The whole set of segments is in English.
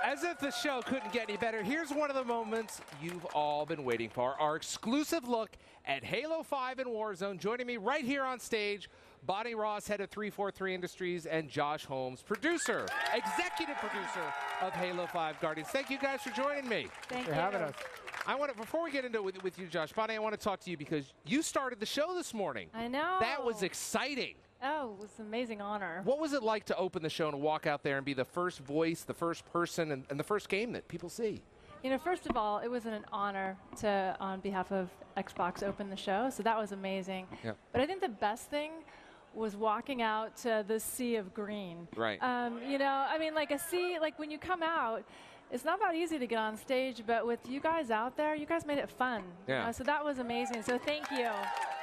As if the show couldn't get any better, here's one of the moments you've all been waiting for. Our exclusive look at Halo 5 and Warzone. Joining me right here on stage, Bonnie Ross, head of 343 Industries, and Josh Holmes, executive producer of Halo 5 Guardians. Thank you guys for joining me. Thanks for having us. Before we get into it with you, Josh, Bonnie, I want to talk to you because you started the show this morning. I know. That was exciting. Oh, it was an amazing honor. What was it like to open the show and walk out there and be the first voice, the first person, and the first game that people see? You know, first of all, it was an honor to, on behalf of Xbox, open the show, so that was amazing. Yeah. But I think the best thing was walking out to the sea of green. Right. You know, I mean, like a sea, like when you come out, it's not that easy to get on stage, but with you guys out there, you guys made it fun. Yeah. You know, so that was amazing, so thank you.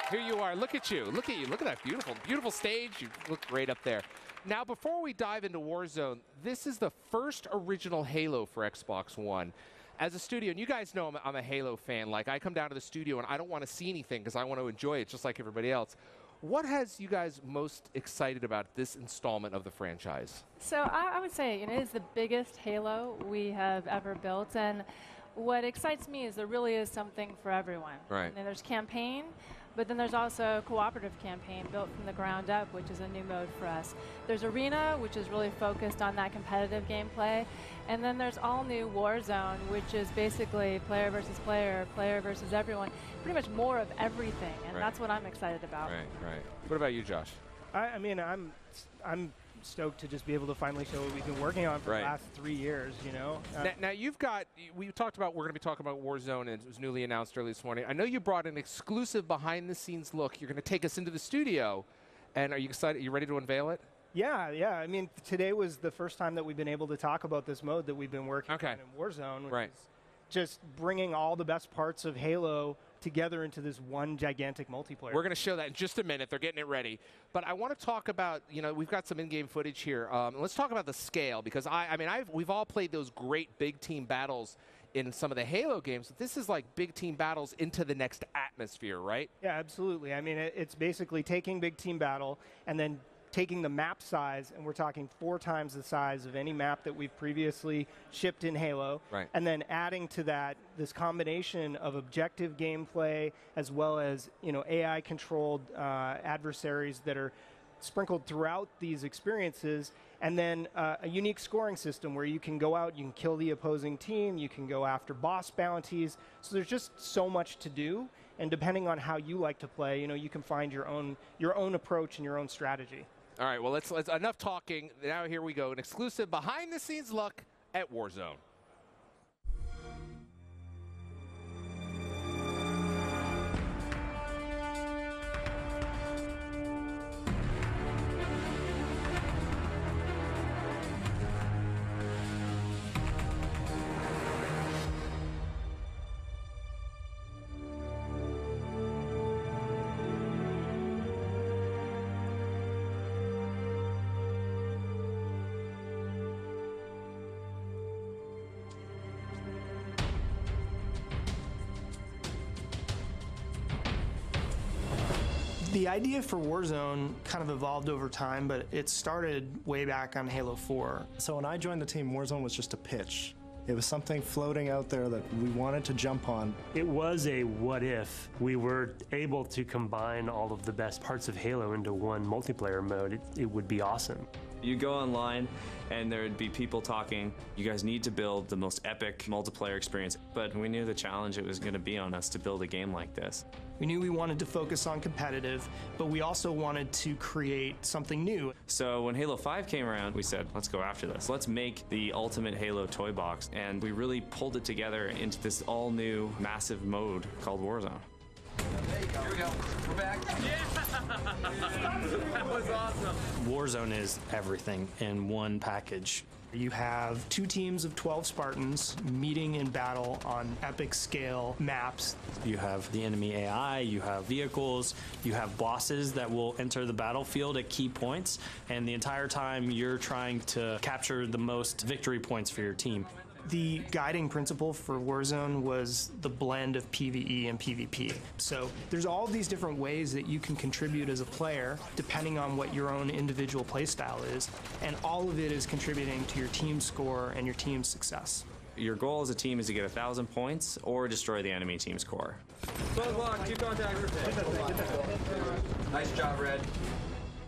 Here you are. Look at you. Look at you. Look at that beautiful, beautiful stage. You look great up there. Now, before we dive into Warzone, this is the first original Halo for Xbox One. As a studio, and you guys know I'm a Halo fan. Like, I come down to the studio and I don't want to see anything because I want to enjoy it just like everybody else. What has you guys most excited about this installment of the franchise? So I would say it is the biggest Halo we have ever built, and what excites me is there really is something for everyone. Right. And there's campaign, but then there's also a cooperative campaign built from the ground up, which is a new mode for us. There's Arena, which is really focused on that competitive gameplay, and then there's all new Warzone, which is basically player versus player, player versus everyone, pretty much more of everything, and that's what I'm excited about. Right, right. What about you, Josh? I mean, I'm stoked to just be able to finally show what we've been working on for the last 3 years, you know? Now you've got, we're going to be talking about Warzone, and it was newly announced early this morning. I know you brought an exclusive behind-the-scenes look. You're going to take us into the studio, and are you excited? Are you ready to unveil it? Yeah. I mean, today was the first time that we've been able to talk about this mode that we've been working on in Warzone, which is just bringing all the best parts of Halo together into this one gigantic multiplayer. We're going to show that in just a minute. They're getting it ready. But I want to talk about, you know, we've got some in-game footage here. Let's talk about the scale, because we've all played those great big team battles in some of the Halo games. This is like big team battles into the next atmosphere, right? Yeah, absolutely. I mean, it's basically taking big team battle and then taking the map size, and we're talking 4 times the size of any map that we've previously shipped in Halo, and then adding to that this combination of objective gameplay as well as, you know, AI-controlled adversaries that are sprinkled throughout these experiences, and then a unique scoring system where you can go out, you can kill the opposing team, you can go after boss bounties. So there's just so much to do, and depending on how you like to play, you know, you can find your own approach and your own strategy. All right, well, let's enough talking. Now here we go, an exclusive behind-the-scenes look at Warzone. The idea for Warzone kind of evolved over time, but it started way back on Halo 4. So when I joined the team, Warzone was just a pitch. It was something floating out there that we wanted to jump on. It was a what if we were able to combine all of the best parts of Halo into one multiplayer mode. It would be awesome. You go online and there would be people talking, you guys need to build the most epic multiplayer experience. But we knew the challenge it was going to be on us to build a game like this. We knew we wanted to focus on competitive, but we also wanted to create something new. So when Halo 5 came around, we said, let's go after this. Let's make the ultimate Halo toy box. And we really pulled it together into this all-new massive mode called Warzone. There you go. Here we go. We're back. Yeah! That was awesome. Warzone is everything in one package. You have 2 teams of 12 Spartans meeting in battle on epic scale maps. You have the enemy AI, you have vehicles, you have bosses that will enter the battlefield at key points, and the entire time you're trying to capture the most victory points for your team. The guiding principle for Warzone was the blend of PvE and PvP. So there's all these different ways that you can contribute as a player depending on what your own individual playstyle is, and all of it is contributing to your team score and your team's success. Your goal as a team is to get 1,000 points or destroy the enemy team's core. Keep contact. Nice job, Red.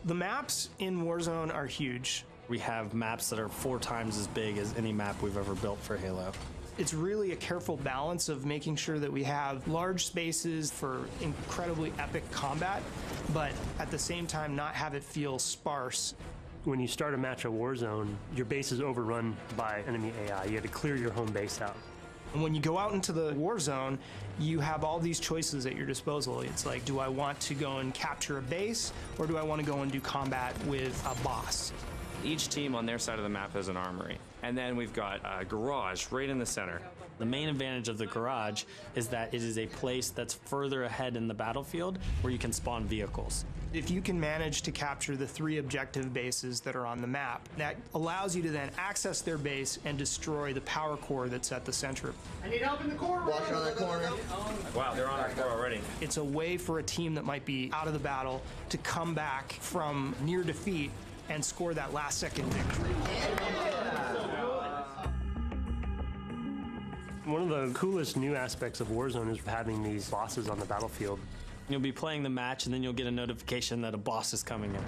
The maps in Warzone are huge. We have maps that are 4 times as big as any map we've ever built for Halo. It's really a careful balance of making sure that we have large spaces for incredibly epic combat, but at the same time not have it feel sparse. When you start a match of Warzone, your base is overrun by enemy AI. You have to clear your home base out. And when you go out into the war zone, you have all these choices at your disposal. It's like, do I want to go and capture a base, or do I want to go and do combat with a boss? Each team on their side of the map has an armory. And then we've got a garage right in the center. The main advantage of the garage is that it is a place that's further ahead in the battlefield where you can spawn vehicles. If you can manage to capture the 3 objective bases that are on the map, that allows you to then access their base and destroy the power core that's at the center. I need help in the corner. Watch on that corner. Wow, they're on our core already. It's a way for a team that might be out of the battle to come back from near defeat and score that last-second victory. One of the coolest new aspects of Warzone is having these bosses on the battlefield. You'll be playing the match and then you'll get a notification that a boss is coming in.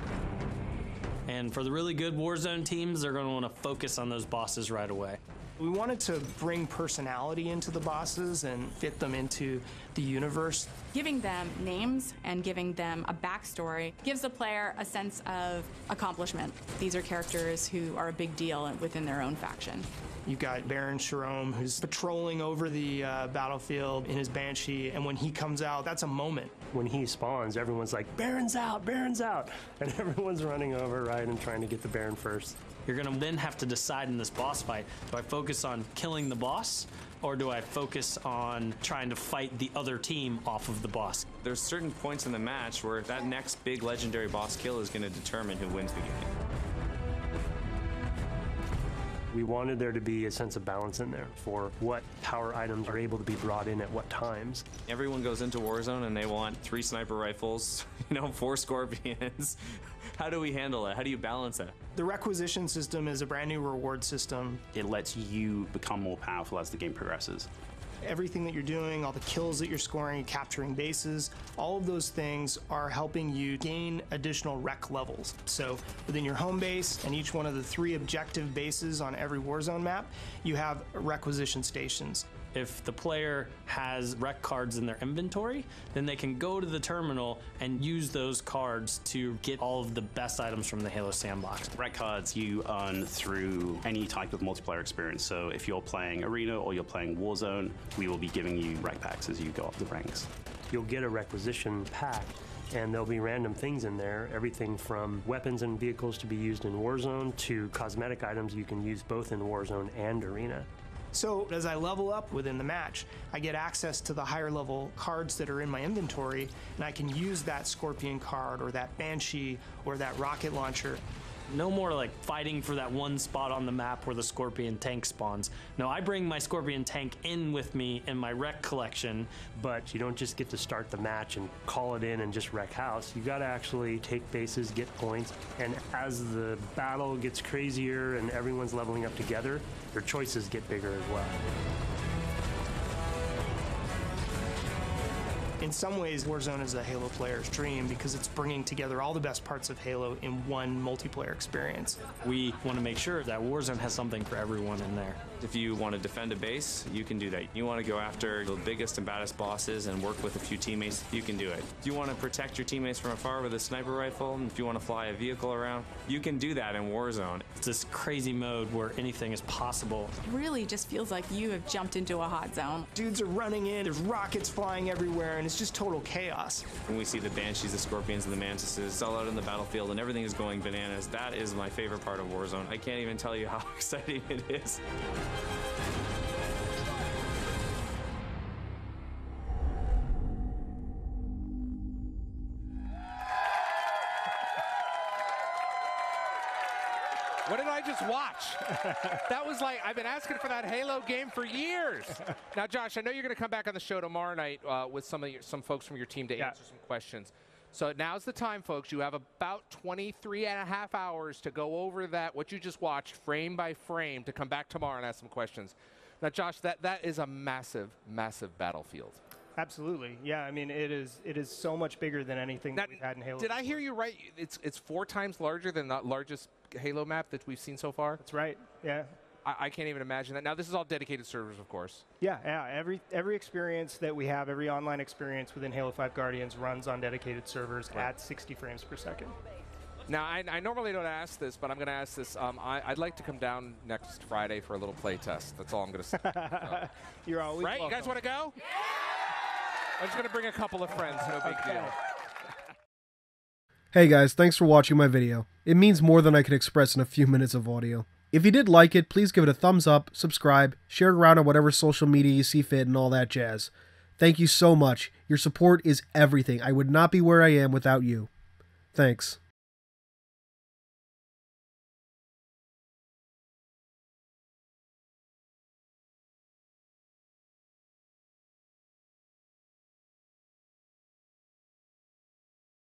And for the really good Warzone teams, they're going to want to focus on those bosses right away. We wanted to bring personality into the bosses and fit them into the universe. Giving them names and giving them a backstory gives the player a sense of accomplishment. These are characters who are a big deal within their own faction. You've got Baron Sharome, who's patrolling over the battlefield in his Banshee, and when he comes out, that's a moment. When he spawns, everyone's like, Baron's out, Baron's out! And everyone's running over, right, and trying to get the Baron first. You're going to then have to decide in this boss fight, do I focus on killing the boss, or do I focus on trying to fight the other team off of the boss? There's certain points in the match where that next big legendary boss kill is going to determine who wins the game. We wanted there to be a sense of balance in there for what power items are able to be brought in at what times. Everyone goes into Warzone and they want 3 sniper rifles, 4 scorpions. How do we handle that? How do you balance that? The requisition system is a brand new reward system. It lets you become more powerful as the game progresses. Everything that you're doing, all the kills that you're scoring, capturing bases, all of those things are helping you gain additional rec levels. So within your home base and each one of the 3 objective bases on every Warzone map, you have requisition stations. If the player has rec cards in their inventory, then they can go to the terminal and use those cards to get all of the best items from the Halo sandbox. Rec cards you earn through any type of multiplayer experience. So if you're playing Arena or you're playing Warzone, we will be giving you rec packs as you go up the ranks. You'll get a requisition pack, and there'll be random things in there, everything from weapons and vehicles to be used in Warzone to cosmetic items you can use both in Warzone and Arena. So as I level up within the match, I get access to the higher level cards that are in my inventory, and I can use that Scorpion card or that Banshee or that rocket launcher. No more like fighting for that one spot on the map where the Scorpion tank spawns. No, I bring my Scorpion tank in with me in my rec collection. But you don't just get to start the match and call it in and just wreck house. You gotta actually take bases, get points, and as the battle gets crazier and everyone's leveling up together, your choices get bigger as well. In some ways, Warzone is a Halo player's dream because it's bringing together all the best parts of Halo in one multiplayer experience. We want to make sure that Warzone has something for everyone in there. If you want to defend a base, you can do that. You want to go after the biggest and baddest bosses and work with a few teammates, you can do it. If you want to protect your teammates from afar with a sniper rifle, and if you want to fly a vehicle around, you can do that in Warzone. It's this crazy mode where anything is possible. It really just feels like you have jumped into a hot zone. Dudes are running in, there's rockets flying everywhere, and it's just total chaos. When we see the Banshees, the Scorpions, and the Mantises all out in the battlefield and everything is going bananas, that is my favorite part of Warzone. I can't even tell you how exciting it is. What did I just let's watch. That was like, I've been asking for that Halo game for years. Now, Josh, I know you're going to come back on the show tomorrow night with some folks from your team to answer some questions. So now's the time, folks. You have about 23 and a half hours to go over what you just watched frame by frame to come back tomorrow and ask some questions. Now, Josh, that is a massive, massive battlefield. Absolutely. Yeah, I mean, it is so much bigger than anything that we've had in Halo. Did I hear you right? It's 4 times larger than the largest Halo map that we've seen so far? That's right. Yeah. I can't even imagine that. Now, this is all dedicated servers, of course. Yeah. Every experience that we have, every online experience within Halo 5 Guardians runs on dedicated servers at 60 frames per second. Now, I normally don't ask this, but I'm going to ask this. I'd like to come down next Friday for a little play test. That's all I'm going to say. You're always right? welcome. You guys want to go? Yeah! I'm just going to bring a couple of friends. No big deal. Hey guys, thanks for watching my video. It means more than I can express in a few minutes of audio. If you did like it, please give it a thumbs up, subscribe, share it around on whatever social media you see fit, and all that jazz. Thank you so much. Your support is everything. I would not be where I am without you. Thanks.